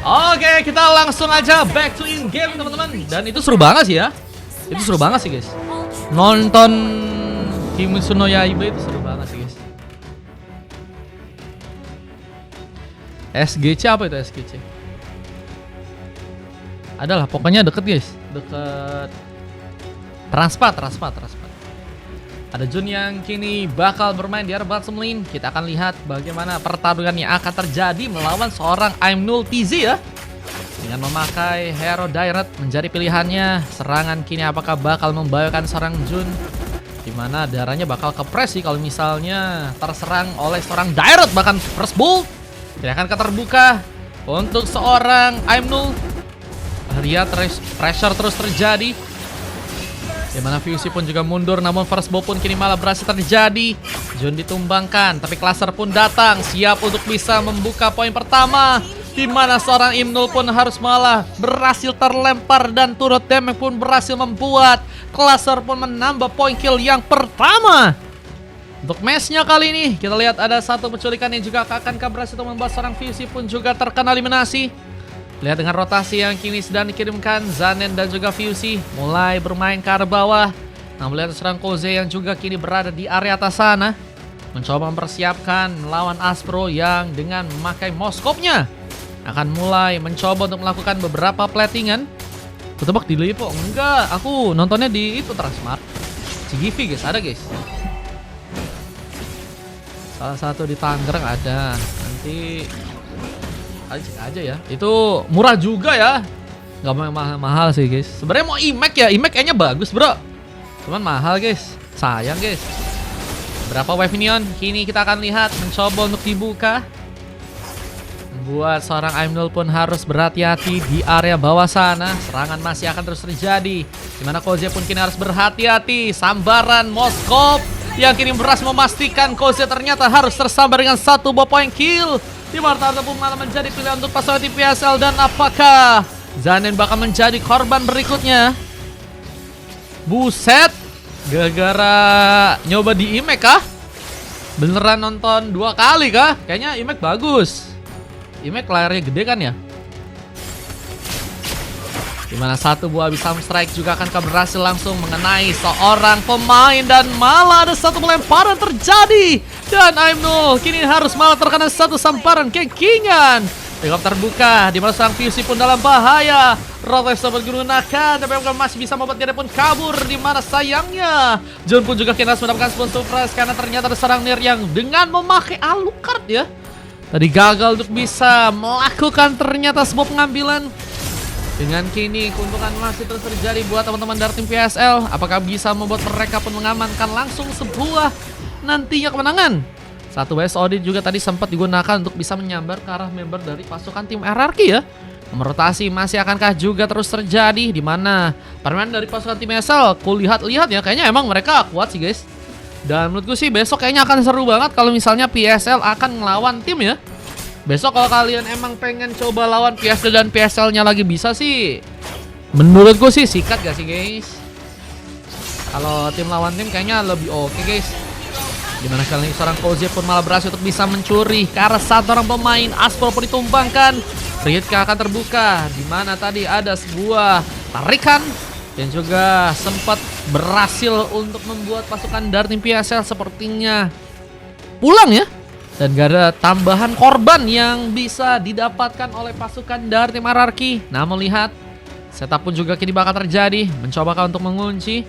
Oke, kita langsung aja back to in game teman-teman. Dan itu seru banget sih ya. Itu seru banget sih guys. Nonton Kimetsu no Yaiba itu seru banget sih guys. SGC apa itu SGC? Adalah pokoknya deket guys. Deket Transpat. Ada Jun yang kini bakal bermain di area bottom lane. Kita akan lihat bagaimana pertarungan yang akan terjadi melawan seorang Aimnul TZ ya. Dengan memakai hero Direct menjadi pilihannya. Serangan kini apakah bakal membawakan seorang Jun, dimana darahnya bakal kepres sih kalau misalnya terserang oleh seorang Direct, bahkan first bull. Tidak akan terbuka untuk seorang Aimnul. Lihat pressure terus terjadi, dimana Fusey pun juga mundur, namun first blow pun kini malah berhasil terjadi. Jun ditumbangkan, tapi Cluster pun datang siap untuk bisa membuka poin pertama, dimana seorang Aimnul pun harus malah berhasil terlempar dan turut damage pun berhasil membuat Cluster pun menambah poin kill yang pertama. Untuk matchnya kali ini kita lihat ada satu penculikan yang juga akan berhasil untuk membuat seorang Fusey pun juga terkena eliminasi. Lihat dengan rotasi yang kini sedang dikirimkan, Zanen dan juga Fusey mulai bermain ke arah bawah. Nah, melihat serang Koze yang juga kini berada di area atas sana, mencoba mempersiapkan melawan Aspro yang dengan memakai moskopnya akan mulai mencoba untuk melakukan beberapa platingan. Aku tebak di Lipo, enggak, aku nontonnya di itu Transmart. CGV guys, ada guys. Salah satu di Tangerang ada. Nanti cek aja ya. Itu murah juga ya. Gak mahal sih guys. Sebenarnya mau iMac ya. iMac kayaknya bagus bro. Cuman mahal guys. Sayang guys. Berapa wave minion? Kini kita akan lihat. Mencoba untuk dibuka. Membuat seorang Aimnul pun harus berhati-hati di area bawah sana. Serangan masih akan terus terjadi. Dimana Koze pun kini harus berhati-hati. Sambaran Moskop yang kini berhasil memastikan Koze ternyata harus tersambar dengan satu buah poin kill. Di Marta pun malah menjadi pilihan untuk pasukan tim PSL, dan apakah Zanen bakal menjadi korban berikutnya? Buset, gara-gara nyoba di iMac kah? Beneran nonton 2 kali kah? Kayaknya iMac bagus. iMac layarnya gede kan ya? Dimana satu buah Abyssal Strike juga akan berhasil langsung mengenai seorang pemain, dan malah ada satu pelemparan terjadi. Dan Aimnul kini harus malah terkena satu samparan kekingan. Tengok terbuka, dimana sang Fusey pun dalam bahaya. Rolex dapat digunakan, tapi masih bisa membuat dia pun kabur. Dimana sayangnya Jun pun juga kini harus mendapatkan spawn surprise, karena ternyata ada seorang Nier yang dengan memakai Alucard ya, tadi gagal untuk bisa melakukan ternyata sebuah pengambilan. Dengan kini keuntungan masih terus terjadi buat teman-teman dari tim PSL. Apakah bisa membuat mereka pun mengamankan langsung sebuah nantinya kemenangan? Satu base audit juga tadi sempat digunakan untuk bisa menyambar ke arah member dari pasukan tim RRQ ya. Rotasi masih akankah juga terus terjadi, di mana permainan dari pasukan tim PSL aku lihat-lihat ya, kayaknya emang mereka kuat sih guys. Dan menurutku sih besok kayaknya akan seru banget kalau misalnya PSL akan ngelawan tim ya. Besok kalau kalian emang pengen coba lawan PSL dan PSL-nya lagi bisa sih, menurutku sih sikat gak sih guys? Kalau tim lawan tim kayaknya lebih oke guys. Dimana kali ini seorang Koze pun malah berhasil untuk bisa mencuri ke arah satu orang pemain. Aspro pun ditumbangkan. Ritka akan terbuka, dimana tadi ada sebuah tarikan yang juga sempat berhasil untuk membuat pasukan dari tim PSL sepertinya pulang ya. Dan gak ada tambahan korban yang bisa didapatkan oleh pasukan dari tim RRQ. Nah, melihat setup pun juga kini bakal terjadi. Mencoba untuk mengunci.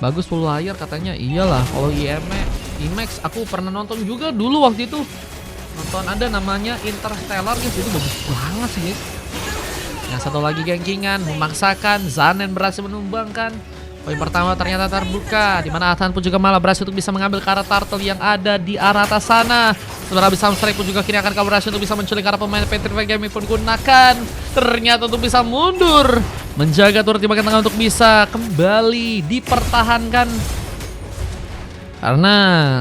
Bagus full layar katanya. Iyalah, kalau IMAX aku pernah nonton juga dulu waktu itu. Nonton ada namanya Interstellar guys. Itu bagus banget sih guys. Yang satu lagi gengkingan memaksakan. Zanen berhasil menumbangkan. Poin pertama ternyata terbuka, dimana Athan pun juga malah berhasil untuk bisa mengambil ke arah turtle yang ada di arah atas sana. Sementara Abyssal Strike pun juga kini akan berhasil untuk bisa menculik arah pemain Petrified Gaming pun gunakan. Ternyata untuk bisa mundur, menjaga turret di bagian tengah untuk bisa kembali dipertahankan. Karena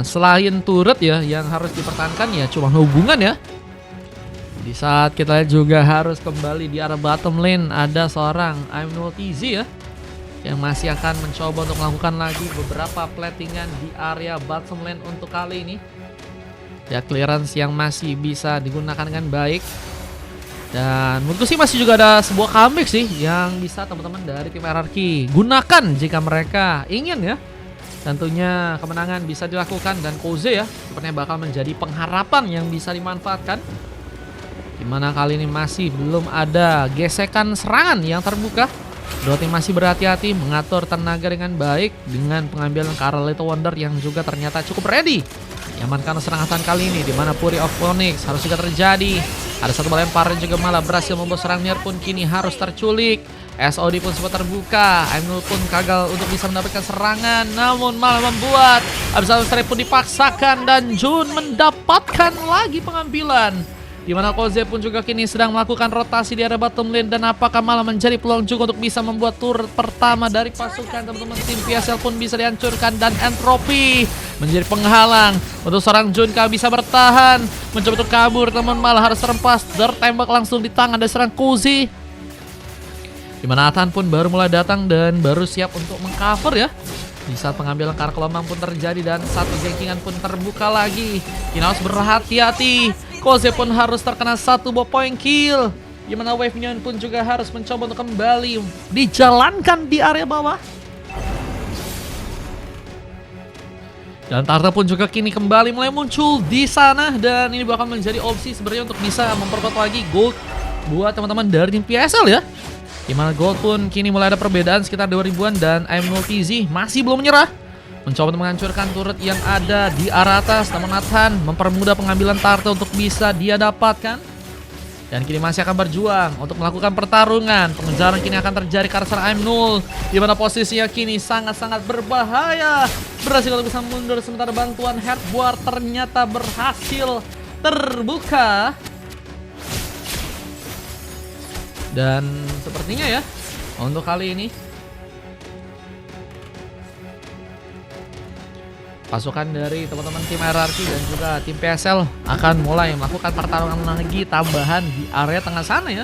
selain turret ya yang harus dipertahankan ya cuma hubungan ya. Di saat kita lihat juga harus kembali di arah bottom lane, ada seorang Aimnul TZ ya, yang masih akan mencoba untuk melakukan lagi beberapa platingan di area bottom lane untuk kali ini. Ya, clearance yang masih bisa digunakan dengan baik. Dan menurutku sih masih juga ada sebuah comeback sih yang bisa teman-teman dari tim RRQ gunakan jika mereka ingin ya. Tentunya kemenangan bisa dilakukan dan Koze ya sepertinya bakal menjadi pengharapan yang bisa dimanfaatkan. Dimana kali ini masih belum ada gesekan serangan yang terbuka. Dua tim masih berhati-hati mengatur tenaga dengan baik dengan pengambilan Karl Little Wonder yang juga ternyata cukup ready. Diamankan serangan kali ini dimana Fury of Phoenix harus juga terjadi. Ada satu lemparan juga malah berhasil membuat serang Nier pun kini harus terculik. SOD pun sempat terbuka. Aimnul pun gagal untuk bisa mendapatkan serangan, namun malah membuat Abyssal Strike pun dipaksakan dan Jun mendapatkan lagi pengambilan. Dimana Koze pun juga kini sedang melakukan rotasi di area bottom lane dan apakah malah menjadi peluang juga untuk bisa membuat turret pertama dari pasukan teman-teman tim PSL pun bisa dihancurkan dan Entropy menjadi penghalang untuk seorang Junka bisa bertahan mencoba untuk kabur teman malah harus terempas tertembak langsung di tangan dari serang Koze. Dimana Athan pun baru mulai datang dan baru siap untuk mengcover ya. Di saat pengambilan Karl Gelombang pun terjadi dan satu gankingan pun terbuka lagi. Kita harus berhati-hati. Koze pun harus terkena satu buah point kill. Dimana Wave Minion pun juga harus mencoba untuk kembali dijalankan di area bawah. Dan Tarta pun juga kini kembali mulai muncul di sana. Dan ini bakal menjadi opsi sebenarnya untuk bisa memperkuat lagi gold buat teman-teman dari tim PSL ya. Dimana gold pun kini mulai ada perbedaan sekitar 2000-an dan Aimnul TZ masih belum menyerah. Mencoba untuk menghancurkan turret yang ada di arah atas. Namun Athan mempermudah pengambilan Tarta untuk bisa dia dapatkan. Dan kini masih akan berjuang untuk melakukan pertarungan. Pengejaran kini akan terjadi ke arah Aimnul. Dimana posisinya kini sangat-sangat berbahaya. Berhasil untuk bisa mundur sementara bantuan Heartboard ternyata berhasil terbuka. Dan sepertinya ya untuk kali ini pasukan dari teman-teman tim RRQ dan juga tim PSL akan mulai melakukan pertarungan lagi tambahan di area tengah sana ya.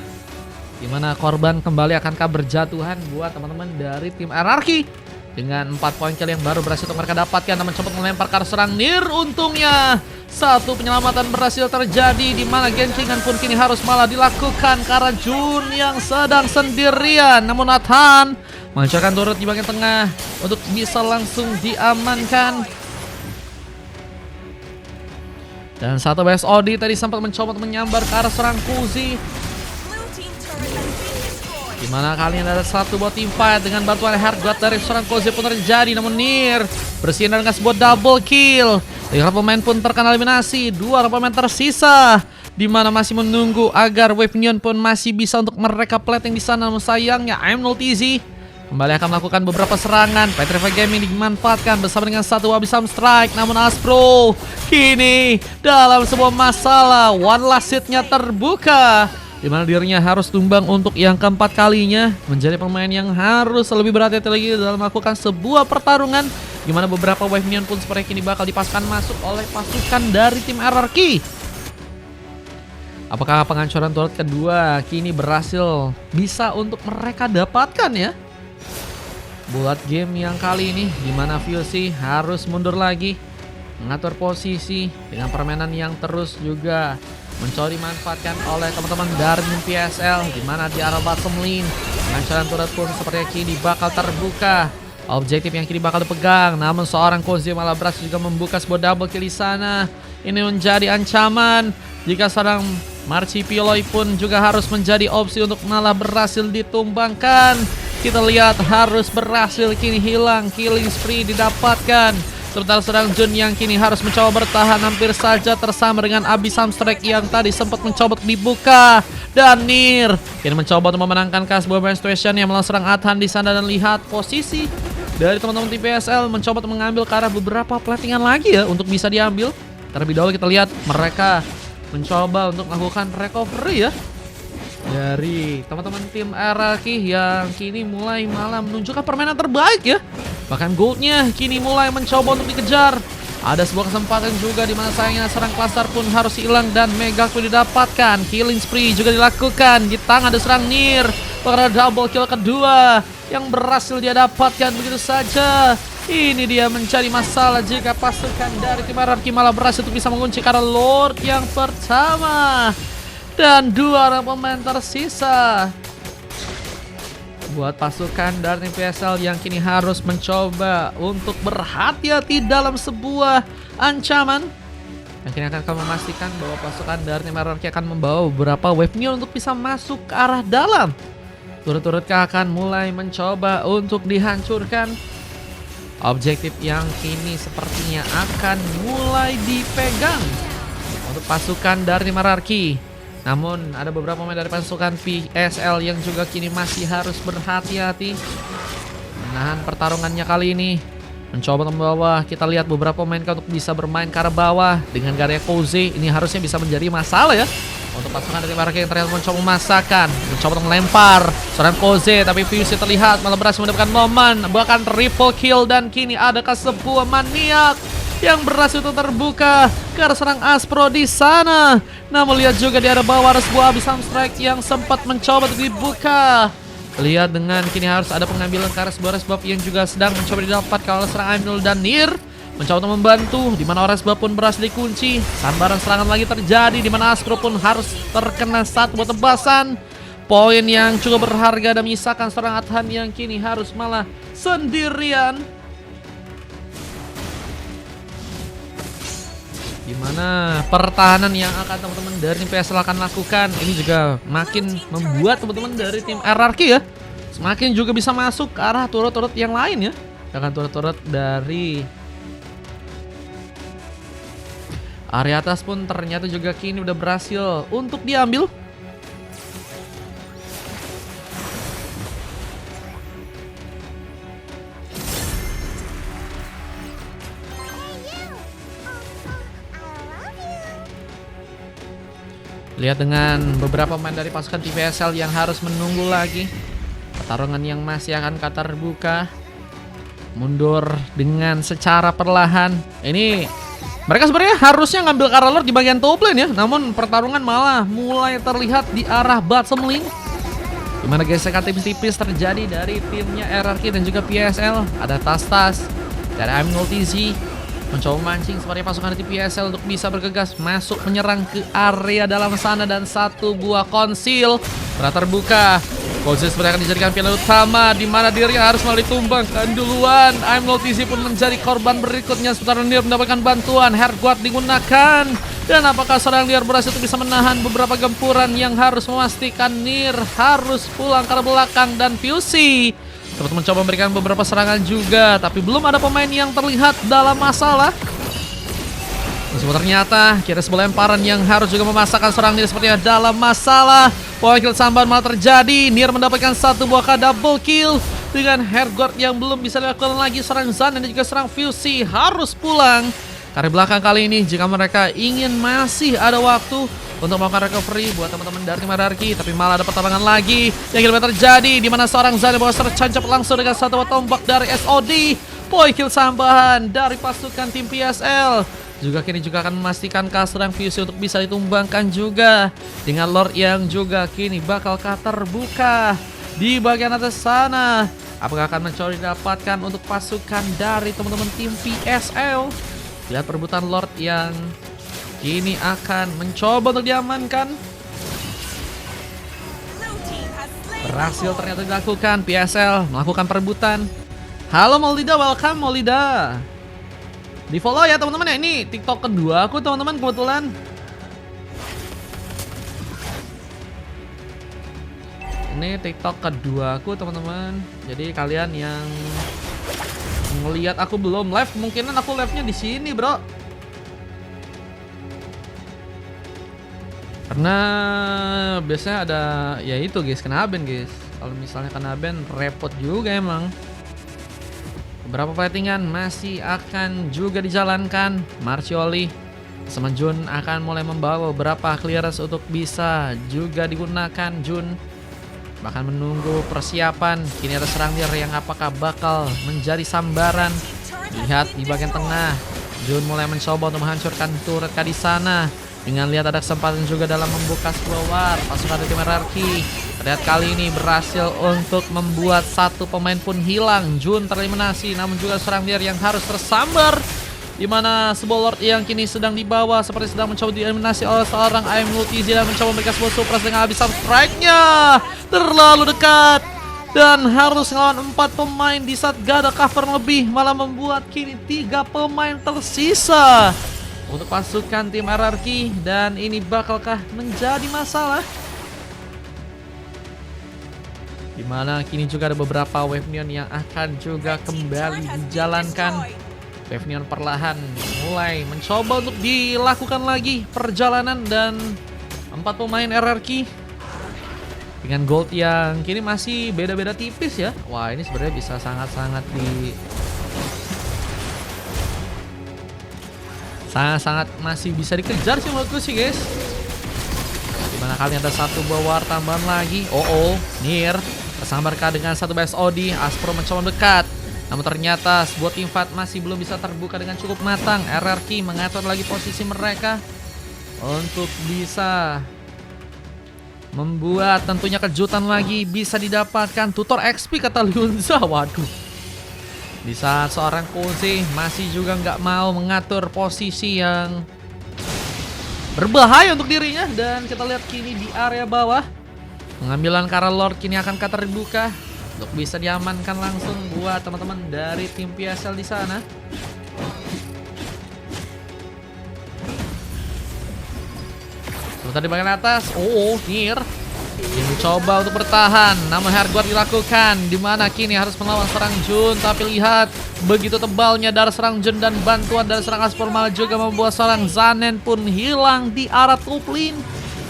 Dimana korban kembali akankah berjatuhan buat teman-teman dari tim RRQ. Dengan 4 poin kill yang baru berhasil untuk mereka dapatkan dan mencoba melempar ke arah serang Nier. Untungnya satu penyelamatan berhasil terjadi dimana gankingan pun kini harus malah dilakukan ke arah Jun yang sedang sendirian. Namun Athan menghancurkan turret di bagian tengah untuk bisa langsung diamankan. Dan satu BSOD tadi sempat mencoba untuk menyambar ke arah serang Koze. Dimana kali ini ada satu buat team fight dengan bantuan Heartguard dari serang Koze pun terjadi. Namun Nier bersinar dengan sebuah double kill. 3 pemain pun terkena eliminasi, 2 pemain tersisa. Dimana masih menunggu agar Wave Minion pun masih bisa untuk mereka plating di sana. Namun sayangnya Aimnul TZ kembali akan melakukan beberapa serangan. Petrify Gaming dimanfaatkan bersama dengan satu Abyssal Strike. Namun Aspro kini dalam sebuah masalah. One last hit-nya terbuka. Dimana dirinya harus tumbang untuk yang keempat kalinya. Menjadi pemain yang harus lebih berhati-hati lagi dalam melakukan sebuah pertarungan. Dimana beberapa Wave Minion pun seperti ini bakal dipaskan masuk oleh pasukan dari tim RRQ. Apakah penghancuran turret kedua kini berhasil bisa untuk mereka dapatkan ya? Buat game yang kali ini dimana VOC harus mundur lagi, mengatur posisi dengan permainan yang terus juga mencoba dimanfaatkan oleh teman-teman dari tim PSL. Dimana di arah bottom lane penghancuran turret pun sepertinya kini bakal terbuka. Objektif yang kini bakal dipegang, namun seorang Koze malah berhasil juga membuka sebuah double kill di sana. Ini menjadi ancaman jika seorang Marchipioloi pun juga harus menjadi opsi untuk malah berhasil ditumbangkan. Kita lihat harus berhasil kini hilang, killing spree didapatkan. Sementara serang Jun yang kini harus mencoba bertahan hampir saja tersama dengan Abyssal Strike yang tadi sempat mencoba dibuka. Dan Nier kini mencoba untuk memenangkan sebuah band situation yang melawan serang Athan di sana. Dan lihat posisi dari teman-teman tim PSL mencoba untuk mengambil ke arah beberapa platingan lagi ya untuk bisa diambil. Terlebih dahulu kita lihat mereka mencoba untuk melakukan recovery ya dari teman-teman tim RRQ yang kini mulai malah menunjukkan permainan terbaik ya. Bahkan goldnya kini mulai mencoba untuk dikejar. Ada sebuah kesempatan juga di mana sayangnya serang cluster pun harus hilang dan Mega pun didapatkan. Killing spree juga dilakukan di tangan ada serang Nier. Karena double kill kedua yang berhasil dia dapatkan begitu saja. Ini dia mencari masalah jika pasukan dari tim RRQ malah berhasil untuk bisa mengunci karena Lord yang pertama. Dan 2 orang pemain tersisa. Buat pasukan dari tim PSL yang kini harus mencoba untuk berhati-hati dalam sebuah ancaman. Yang kini akan memastikan bahwa pasukan dari tim RRQ akan membawa beberapa wave Neon untuk bisa masuk ke arah dalam. Turut-turut akan mulai mencoba untuk dihancurkan. Objektif yang kini sepertinya akan mulai dipegang untuk pasukan dari tim RRQ. Namun ada beberapa pemain dari pasukan PSL yang juga kini masih harus berhati-hati menahan pertarungannya kali ini. Mencoba ke bawah, kita lihat beberapa pemain untuk bisa bermain ke arah bawah dengan gaya Koze. Ini harusnya bisa menjadi masalah ya untuk pasukan dari RRQ yang ternyata mencoba memasakkan, mencoba untuk melempar seorang Koze, tapi Fuse terlihat malah berhasil mendapatkan momen, bahkan triple kill. Dan kini adakah sebuah maniak yang berhasil untuk terbuka ke arah serang Aspro di sana. Namun lihat juga di arah bawah ada sebuah Abyssal Strike yang sempat mencoba untuk dibuka. Lihat dengan kini harus ada pengambilan ke arah sebuah resbuff yang juga sedang mencoba didapatkan oleh serang Ainul dan Nir. Mencoba untuk membantu, di mana resbuff pun berhasil dikunci. Sambaran serangan lagi terjadi, di mana Aspro pun harus terkena satu buah tebasan. Poin yang cukup berharga dan menyisakan serang Adhan yang kini harus malah sendirian. Dimana pertahanan yang akan teman-teman dari tim PSL akan lakukan ini juga makin membuat teman-teman dari tim RRQ ya semakin juga bisa masuk ke arah turret-turret yang lain ya. Bahkan turret-turret dari area atas pun ternyata juga kini udah berhasil untuk diambil. Lihat dengan beberapa pemain dari pasukan TPSL yang harus menunggu lagi. Pertarungan yang masih akan terbuka. Mundur dengan secara perlahan. Ini mereka sebenarnya harusnya ngambil ke arah Lord di bagian top lane ya. Namun pertarungan malah mulai terlihat di arah bottom lane. Dimana gesekan tipis-tipis terjadi dari timnya RRQ dan juga PSL. Ada Tas-Tas dari Aminul TZ mencoba mancing seperti pasukan dari PSL untuk bisa bergegas masuk menyerang ke area dalam sana. Dan satu buah konsil telah terbuka. Koze seperti akan dijadikan pilihan utama, di mana dirinya harus malah ditumbangkan duluan. Ainul TZ pun menjadi korban berikutnya. Sementara Nir mendapatkan bantuan, Herdguard digunakan. Dan apakah seorang Nir berhasil untuk bisa menahan beberapa gempuran yang harus memastikan Nir harus pulang ke belakang. Dan Fuse sempat mencoba memberikan beberapa serangan juga, tapi belum ada pemain yang terlihat dalam masalah. Meskipun ternyata kira sebuah lemparan yang harus juga memasakkan seorang Nir sepertinya dalam masalah. Poin kill sambar malah terjadi. Nir mendapatkan satu buah double kill dengan Herdguard yang belum bisa dilakukan lagi. Serang Zan dan juga serang Fuse harus pulang karena belakang kali ini jika mereka ingin masih ada waktu untuk melakukan recovery buat teman-teman dari tim RRQ. Tapi malah ada pertarungan lagi yang kira terjadi, di mana seorang Zan yang tercancap langsung dengan satu buah tombak dari SOD. Poin kill tambahan dari pasukan tim PSL juga kini juga akan memastikan serang Fuse untuk bisa ditumbangkan juga dengan Lord yang juga kini bakal terbuka di bagian atas sana. Apakah akan mencoba didapatkan untuk pasukan dari teman-teman tim PSL? Lihat perebutan Lord yang kini akan mencoba untuk diamankan. Berhasil ternyata dilakukan. PSL melakukan perebutan. Halo Maulida, welcome Maulida. Di follow ya teman-teman ya, ini TikTok kedua aku teman-teman kebetulan. Ini TikTok kedua aku teman-teman. Jadi kalian yang ngelihat aku belum live, kemungkinan aku live-nya di sini, bro. Karena biasanya ada ya itu guys, kena ban guys. Kalau misalnya kena ban repot juga emang. Beberapa fightingan masih akan juga dijalankan. Marcioli sama Jun akan mulai membawa beberapa clearance untuk bisa juga digunakan. Jun bahkan menunggu persiapan. Kini ada serang Nir yang apakah bakal menjadi sambaran. Lihat di bagian tengah, Jun mulai mencoba untuk menghancurkan turret di sana. Dengan lihat ada kesempatan juga dalam membuka sebuah war. Pasukan dari tim RRQ terlihat kali ini berhasil untuk membuat satu pemain pun hilang. Jun tereliminasi, namun juga serang Nir yang harus tersambar Dimana sebuah Lord yang kini sedang dibawa seperti sedang mencoba dieliminasi oleh seorang I'm Lutz dan mencoba memberikan sebuah surprise dengan Abyssal Strike-nya. Terlalu dekat. Dan harus ngelawan 4 pemain di saat gak ada cover lebih, malah membuat kini 3 pemain tersisa untuk pasukan tim RRQ. Dan ini bakalkah menjadi masalah? Dimana kini juga ada beberapa Wave Neon yang akan juga kembali dijalankan. Wave Neon perlahan mulai mencoba untuk dilakukan lagi perjalanan. Dan 4 pemain RRQ dengan gold yang kini masih beda-beda tipis ya. Wah, ini sebenarnya bisa sangat-sangat sangat-sangat masih bisa dikejar sih menurutku sih guys. Dimana kali ada satu buah war tambahan lagi. Nier tersambarkan dengan satu BSOD. Aspro mencoba mendekat, namun ternyata sebuah tim fight masih belum bisa terbuka dengan cukup matang. RRQ mengatur lagi posisi mereka untuk bisa membuat tentunya kejutan lagi bisa didapatkan. Tutor XP kata Lyunza. Waduh. Di saat seorang Koze masih juga nggak mau mengatur posisi yang berbahaya untuk dirinya. Dan kita lihat kini di area bawah, pengambilan Kara Lord kini akan terbuka untuk bisa diamankan langsung buat teman-teman dari tim PSL di sana. Sebentar di bagian atas, Nier yang mencoba untuk bertahan, namun hardcore dilakukan. Dimana kini harus melawan serang Jun, tapi lihat begitu tebalnya dari serang Jun dan bantuan dari serang Aspor malah juga membuat seorang Zanen pun hilang di arah top lane.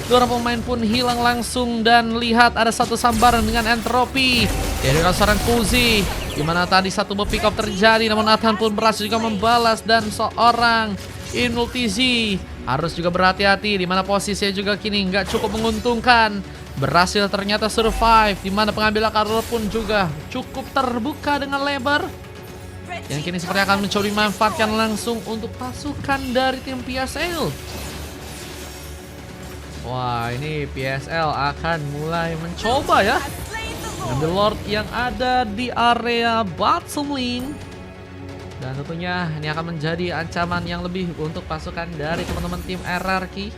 Dua pemain pun hilang langsung. Dan lihat ada satu sambaran dengan entropi dari seorang Kuzi. Dimana tadi satu pick up terjadi, namun Nathan pun berhasil juga membalas. Dan seorang Inultizi harus juga berhati-hati, dimana posisinya juga kini nggak cukup menguntungkan. Berhasil ternyata survive, dimana pengambilan Karl pun juga cukup terbuka dengan lebar. Yang kini seperti akan mencoba dimanfaatkan langsung untuk pasukan dari tim PSL. Wah, ini PSL akan mulai mencoba ya mengambil Lord yang ada di area bottom lane. Dan tentunya ini akan menjadi ancaman yang lebih untuk pasukan dari teman-teman tim RRQ.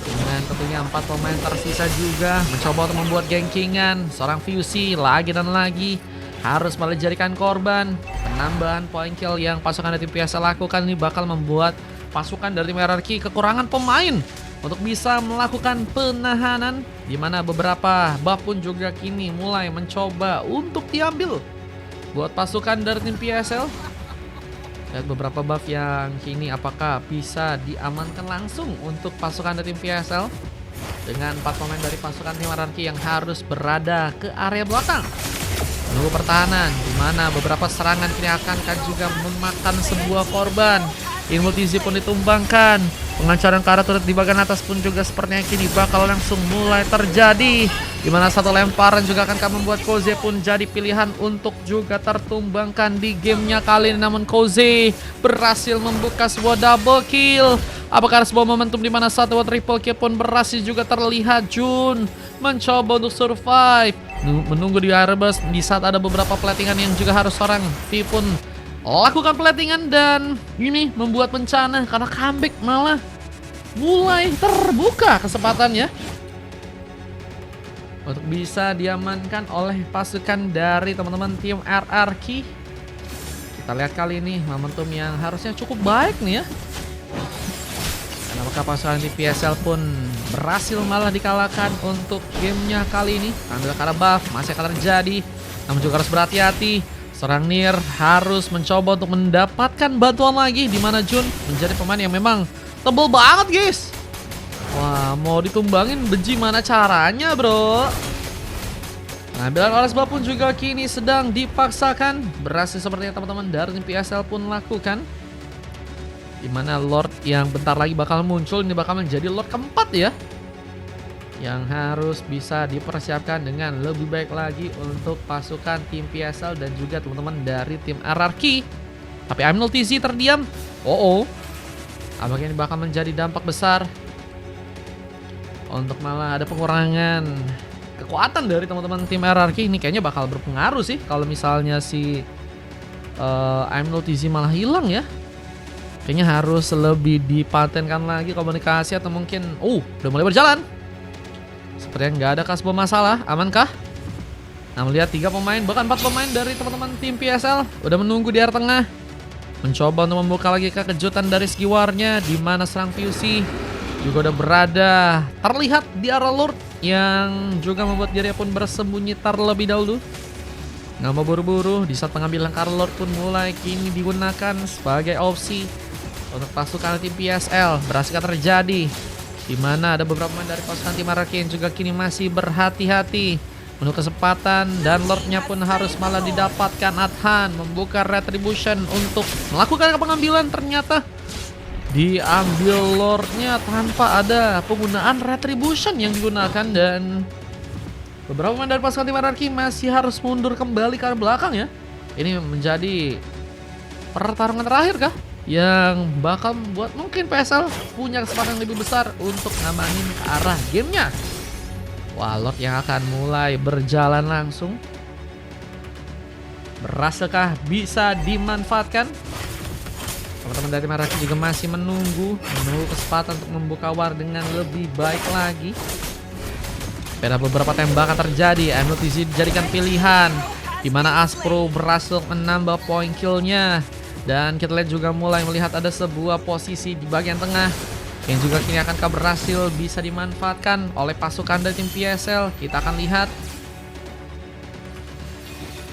Dengan tentunya 4 pemain tersisa juga mencoba untuk membuat gankingan. Seorang Fusi lagi dan lagi harus malah dijadikan korban. Penambahan point kill yang pasukan dari tim PSL lakukan ini bakal membuat pasukan dari tim RRQ kekurangan pemain untuk bisa melakukan penahanan. Dimana beberapa buff pun juga kini mulai mencoba untuk diambil buat pasukan dari tim PSL. Lihat beberapa buff yang kini apakah bisa diamankan langsung untuk pasukan dari tim PSL. Dengan 4 pemain dari pasukan tim RRQ yang harus berada ke area belakang menunggu pertahanan. Dimana beberapa serangan kini akan juga memakan sebuah korban. Inmultizi pun ditumbangkan. Pengancaran ke arah turret di bagian atas pun juga sepertinya kini bakal langsung mulai terjadi. Dimana satu lemparan juga akan membuat Koze pun jadi pilihan untuk juga tertumbangkan di gamenya kali ini. Namun Koze berhasil membuka sebuah double kill. Apakah ada sebuah momentum dimana satu triple kill pun berhasil juga terlihat. Jun mencoba untuk survive, menunggu di area bus di saat ada beberapa platingan yang juga harus seorang V pun lakukan platingan. Dan ini membuat bencana karena comeback malah mulai terbuka kesempatannya untuk bisa diamankan oleh pasukan dari teman-teman tim RRQ. Kita lihat kali ini momentum yang harusnya cukup baik nih ya. Dan apakah pasukan tim PSL pun berhasil malah dikalahkan untuk gamenya kali ini. Ambil karena buff masih akan terjadi, namun juga harus berhati-hati. Seorang Nier harus mencoba untuk mendapatkan bantuan lagi, dimana Jun menjadi pemain yang memang tebel banget guys. Wah, mau ditumbangin benci mana caranya bro. Pengambilan oleh sebab pun juga kini sedang dipaksakan. Berhasil sepertinya teman-teman dari tim PSL pun lakukan. Dimana Lord yang bentar lagi bakal muncul ini bakal menjadi Lord keempat ya, yang harus bisa dipersiapkan dengan lebih baik lagi untuk pasukan tim PSL dan juga teman-teman dari tim RRQ. Tapi Amnultizi terdiam. Apakah ini bakal menjadi dampak besar untuk malah ada pengurangan kekuatan dari teman-teman tim RRQ? Ini kayaknya bakal berpengaruh sih kalau misalnya si I'm Not Easy malah hilang ya. Kayaknya harus lebih dipatenkan lagi komunikasi atau mungkin udah mulai berjalan. Sepertinya nggak ada sebuah masalah, amankah? Nah, melihat 3 pemain bahkan 4 pemain dari teman-teman tim PSL udah menunggu di area tengah, mencoba untuk membuka lagi kejutan dari segi warnya, di mana serang Fusey juga udah berada terlihat di arah Lord yang juga membuat dirinya pun bersembunyi terlebih dahulu. Nggak mau buru-buru, di saat pengambilan card Lord pun mulai kini digunakan sebagai opsi untuk pasukan tim PSL. Berhasil terjadi, di mana ada beberapa pemain dari pasukan tim Araki yang juga kini masih berhati-hati menunggu kesempatan, dan Lordnya pun harus malah didapatkan. Adhan membuka Retribution untuk melakukan pengambilan, ternyata diambil Lordnya tanpa ada penggunaan Retribution yang digunakan, dan beberapa pemain dari pasukan tim Anarki masih harus mundur kembali ke arah belakang ya. Ini menjadi pertarungan terakhir kah yang bakal membuat mungkin PSL punya kesempatan yang lebih besar untuk ngamanin ke arah gamenya. Wah, Lord yang akan mulai berjalan langsung. Berhasilkah bisa dimanfaatkan? Teman-teman dari Maraki juga masih menunggu kesempatan untuk membuka war dengan lebih baik lagi. Pada beberapa tembakan terjadi, I'm Not Easy dijadikan pilihan, di mana Aspro berhasil menambah poin killnya. Dan kita lihat juga mulai melihat ada sebuah posisi di bagian tengah yang juga kini akankah berhasil bisa dimanfaatkan oleh pasukan dari tim PSL. Kita akan lihat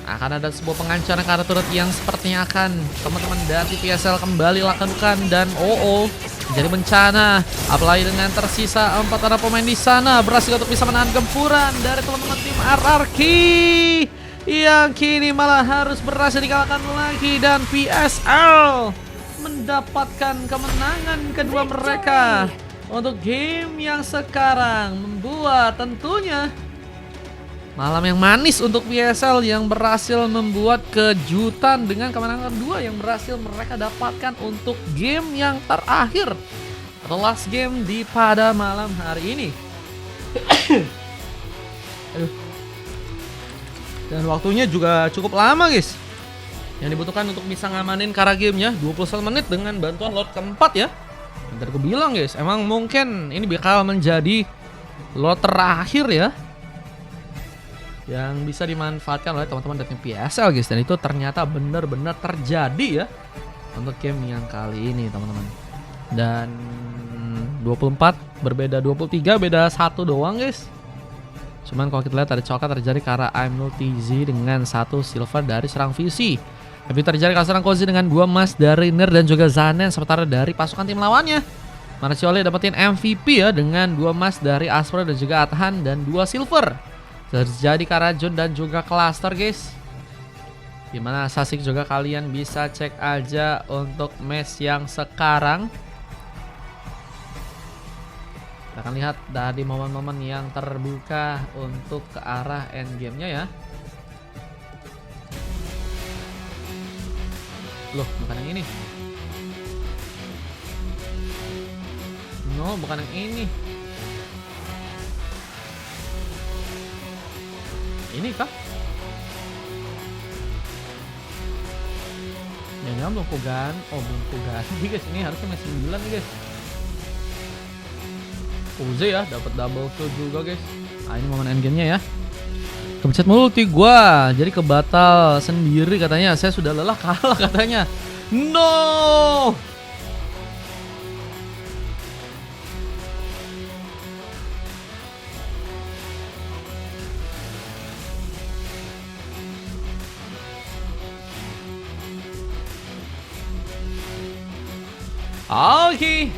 akan ada sebuah pengancaran ke arah turret yang sepertinya akan teman-teman dari PSL kembali lakukan, dan menjadi bencana. Apalagi dengan tersisa 4 orang pemain di sana, berhasil untuk bisa menahan gempuran dari teman-teman tim RRQ yang kini malah harus berhasil dikalahkan lagi, dan PSL mendapatkan kemenangan kedua mereka untuk game yang sekarang, membuat tentunya malam yang manis untuk PSL yang berhasil membuat kejutan dengan kemenangan kedua yang berhasil mereka dapatkan untuk game yang terakhir atau last game di pada malam hari ini. Aduh. Dan waktunya juga cukup lama guys yang dibutuhkan untuk bisa ngamanin cara gamenya, 21 menit dengan bantuan Lord keempat ya. Bentar gue bilang guys, emang mungkin ini bakal menjadi Lord terakhir ya yang bisa dimanfaatkan oleh teman-teman dari PSL guys. Dan itu ternyata benar-benar terjadi ya untuk game yang kali ini teman-teman. Dan 24 berbeda 23, beda 1 doang guys. Cuman kalau kita lihat ada coklat terjadi karena I'm Not Easy dengan 1 silver dari serang Fusey. Tapi terjadi kalau serang Kozi dengan 2 emas dari Ner dan juga Zanen, sementara dari pasukan tim lawannya Marcioli dapetin MVP ya dengan 2 emas dari Aspro dan juga Adhan dan 2 silver. Terjadi karena Jun dan juga Cluster guys. Dimana Sasik juga kalian bisa cek aja untuk match yang sekarang. Kita akan lihat dari momen-momen yang terbuka untuk ke arah endgame-nya ya. Loh, bukan yang ini. No, bukan yang ini. Ini kah? Ya, belum kugan. Belum kuganti guys. Ini harusnya masih 9 nih guys. Uze ya, dapat double kill juga guys. Ini momen endgame-nya ya. Kepencet multi gua, jadi kebatal sendiri katanya. Saya sudah lelah kalah katanya. No. Oke.